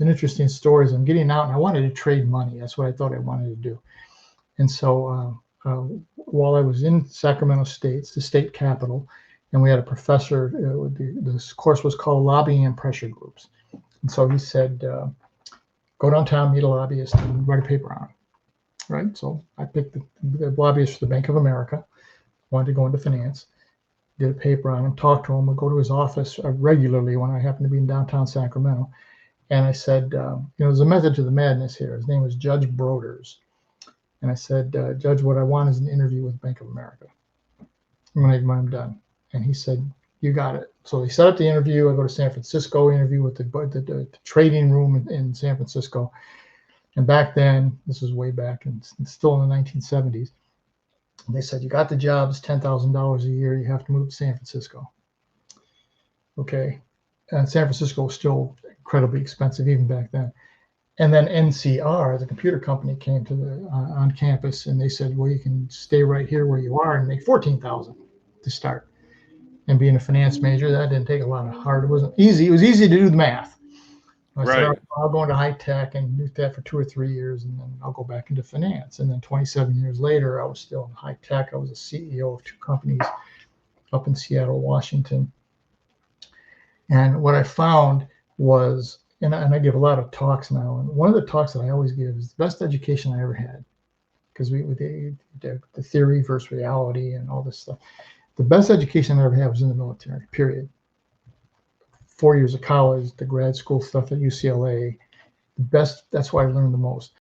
and interesting stories. I'm getting out, and I wanted to trade money. That's what I thought I wanted to do. And so while I was in Sacramento State, the state capital, and we had a professor, this course was called Lobbying and Pressure Groups. And so he said, go downtown, meet a lobbyist, and write a paper on it. Right? So I picked the lobbyist for the Bank of America, wanted to go into finance, did a paper on him, talked to him, would go to his office regularly when I happened to be in downtown Sacramento. And I said, there's a method to the madness here. His name was Judge Broders. And I said, Judge, what I want is an interview with Bank of America when I'm done. And he said, you got it. So they set up the interview. I go to San Francisco, interview with the trading room in San Francisco. And back then, this was way back, and still in the 1970s, they said, you got the job, it's $10,000 a year, you have to move to San Francisco. Okay. And San Francisco was still incredibly expensive even back then. And then NCR, the computer company, came to the on campus, and they said, well, you can stay right here where you are and make $14,000 to start. And being a finance major, that didn't take a lot of heart. It wasn't easy. It was easy to do the math. I said, I'll go into high tech and do that for 2 or 3 years, and then I'll go back into finance. And then 27 years later, I was still in high tech. I was a CEO of 2 companies up in Seattle, Washington. And what I found was, and I give a lot of talks now, and one of the talks that I always give is the best education I ever had, because the theory versus reality and all this stuff. The best education I ever had was in the military, period. 4 years of college, the grad school stuff at UCLA, that's why I learned the most.